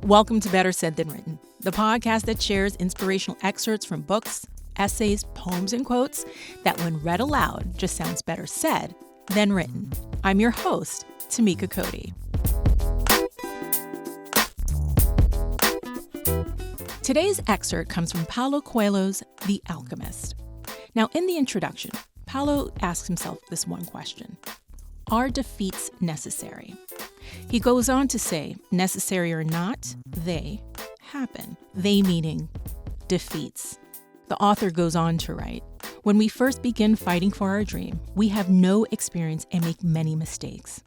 Welcome to Better Said Than Written, the podcast that shares inspirational excerpts from books, essays, poems, and quotes that when read aloud just sounds better said than written. I'm your host, Tamika Cody. Today's excerpt comes from Paulo Coelho's The Alchemist. Now, in the introduction, Paulo asks himself this one question: are defeats necessary? He goes on to say, necessary or not, they happen. They meaning defeats. The author goes on to write, when we first begin fighting for our dream, we have no experience and make many mistakes.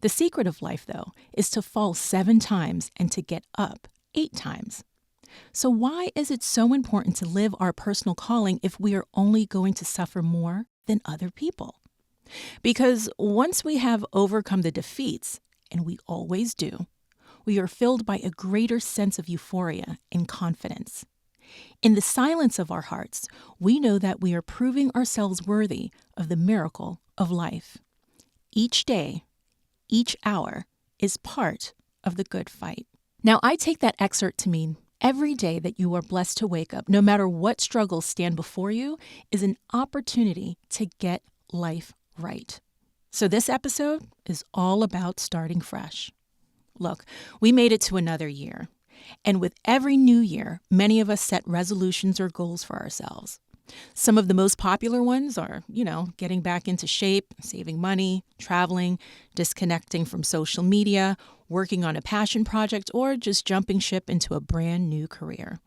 The secret of life, though, is to fall 7 times and to get up 8 times. So why is it so important to live our personal calling if we are only going to suffer more than other people? Because once we have overcome the defeats, and we always do, we are filled by a greater sense of euphoria and confidence. In the silence of our hearts, we know that we are proving ourselves worthy of the miracle of life. Each day, each hour is part of the good fight. Now, I take that excerpt to mean every day that you are blessed to wake up, no matter what struggles stand before you, is an opportunity to get life right. So this episode is all about starting fresh. Look, we made it to another year. And with every new year, many of us set resolutions or goals for ourselves. Some of the most popular ones are, getting back into shape, saving money, traveling, disconnecting from social media, working on a passion project, or just jumping ship into a brand new career.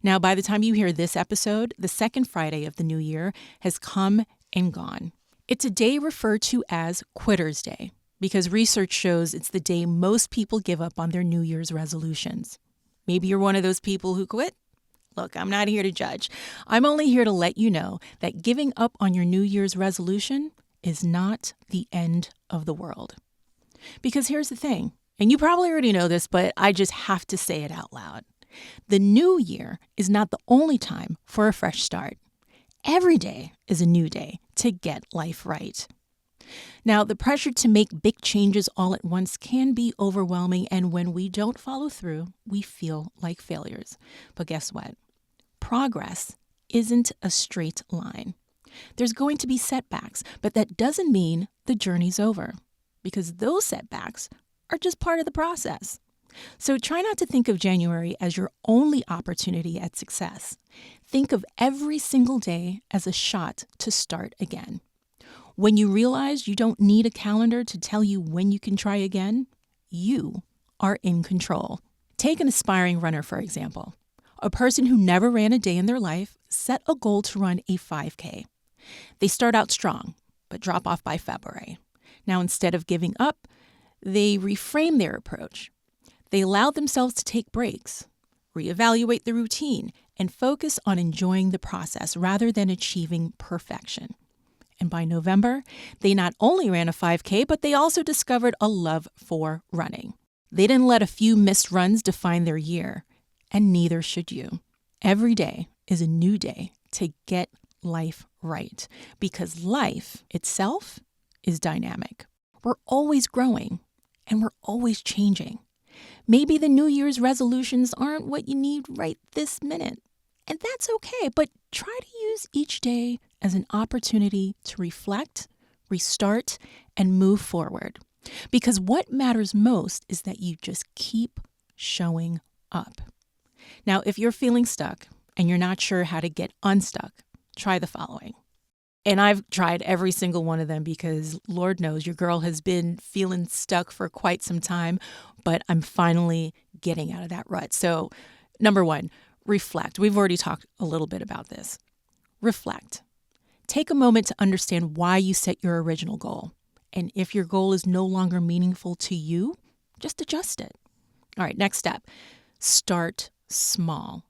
Now, by the time you hear this episode, the second Friday of the new year has come and gone. It's a day referred to as Quitter's Day because research shows it's the day most people give up on their New Year's resolutions. Maybe you're one of those people who quit. Look, I'm not here to judge. I'm only here to let you know that giving up on your New Year's resolution is not the end of the world. Because here's the thing, and you probably already know this, but I just have to say it out loud. The new year is not the only time for a fresh start. Every day is a new day to get life right. Now, the pressure to make big changes all at once can be overwhelming, and when we don't follow through, we feel like failures. But guess what? Progress isn't a straight line. There's going to be setbacks, but that doesn't mean the journey's over, because those setbacks are just part of the process. So try not to think of January as your only opportunity at success. Think of every single day as a shot to start again. When you realize you don't need a calendar to tell you when you can try again, you are in control. Take an aspiring runner, for example. A person who never ran a day in their life set a goal to run a 5K. They start out strong, but drop off by February. Now, instead of giving up, they reframe their approach. They allow themselves to take breaks, reevaluate the routine, and focus on enjoying the process rather than achieving perfection. And by November, they not only ran a 5K, but they also discovered a love for running. They didn't let a few missed runs define their year, and neither should you. Every day is a new day to get life right, because life itself is dynamic. We're always growing, and we're always changing. Maybe the New Year's resolutions aren't what you need right this minute, and that's okay, but try to use each day as an opportunity to reflect, restart, and move forward. Because what matters most is that you just keep showing up. Now, if you're feeling stuck and you're not sure how to get unstuck, try the following. And I've tried every single one of them because Lord knows your girl has been feeling stuck for quite some time, but I'm finally getting out of that rut. So, number 1, reflect. We've already talked a little bit about this. Reflect. Take a moment to understand why you set your original goal. And if your goal is no longer meaningful to you, just adjust it. All right, next step. Start small.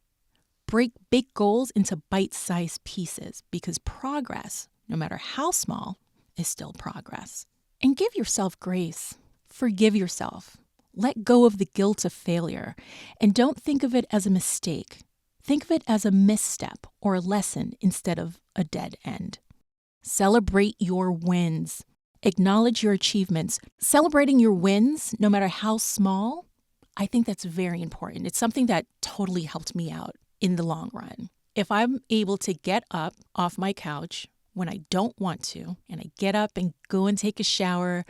Break big goals into bite-sized pieces because progress, no matter how small, is still progress. And give yourself grace. Forgive yourself. Let go of the guilt of failure. And don't think of it as a mistake. Think of it as a misstep or a lesson instead of a dead end. Celebrate your wins. Acknowledge your achievements. Celebrating your wins, no matter how small, I think that's very important. It's something that totally helped me out in the long run. If I'm able to get up off my couch when I don't want to, and I get up and go and take a shower,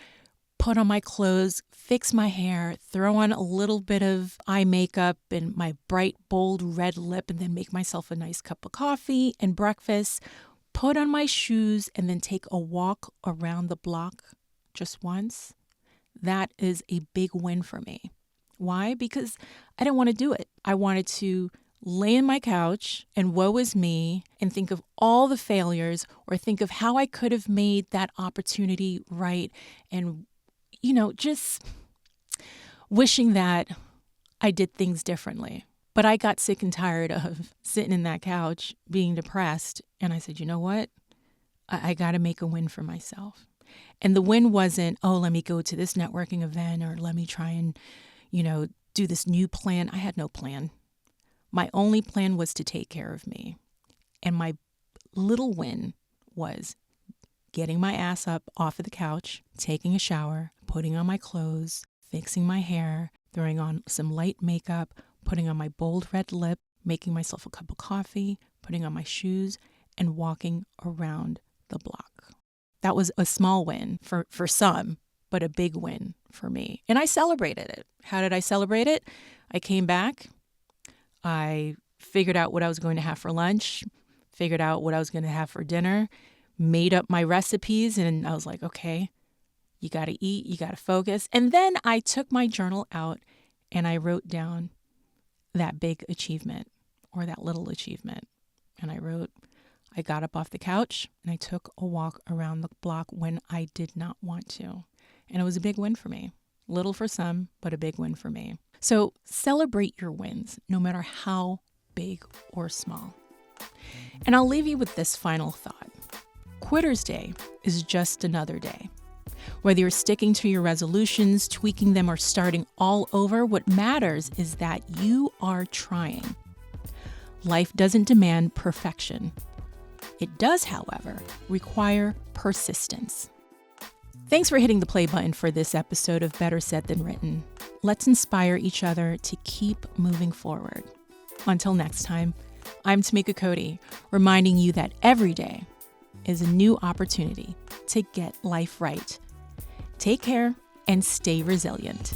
put on my clothes, fix my hair, throw on a little bit of eye makeup and my bright, bold red lip, and then make myself a nice cup of coffee and breakfast, put on my shoes, and then take a walk around the block just once, that is a big win for me. Why? Because I didn't want to do it. I wanted to lay in my couch and woe is me and think of all the failures or think of how I could have made that opportunity right and, just wishing that I did things differently. But I got sick and tired of sitting in that couch being depressed. And I said, you know what? I got to make a win for myself. And the win wasn't, let me go to this networking event or let me try and, do this new plan. I had no plan. My only plan was to take care of me. And my little win was getting my ass up off of the couch, taking a shower, putting on my clothes, fixing my hair, throwing on some light makeup, putting on my bold red lip, making myself a cup of coffee, putting on my shoes, and walking around the block. That was a small win for some, but a big win for me. And I celebrated it. How did I celebrate it? I came back. I figured out what I was going to have for lunch, figured out what I was going to have for dinner, made up my recipes, and I was like, okay, you got to eat, you got to focus. And then I took my journal out and I wrote down that big achievement or that little achievement. And I got up off the couch and I took a walk around the block when I did not want to. And it was a big win for me. Little for some, but a big win for me. So celebrate your wins, no matter how big or small. And I'll leave you with this final thought. Quitter's Day is just another day. Whether you're sticking to your resolutions, tweaking them, or starting all over, what matters is that you are trying. Life doesn't demand perfection. It does, however, require persistence. Thanks for hitting the play button for this episode of Better Said Than Written. Let's inspire each other to keep moving forward. Until next time, I'm Tamika Cody, reminding you that every day is a new opportunity to get life right. Take care and stay resilient.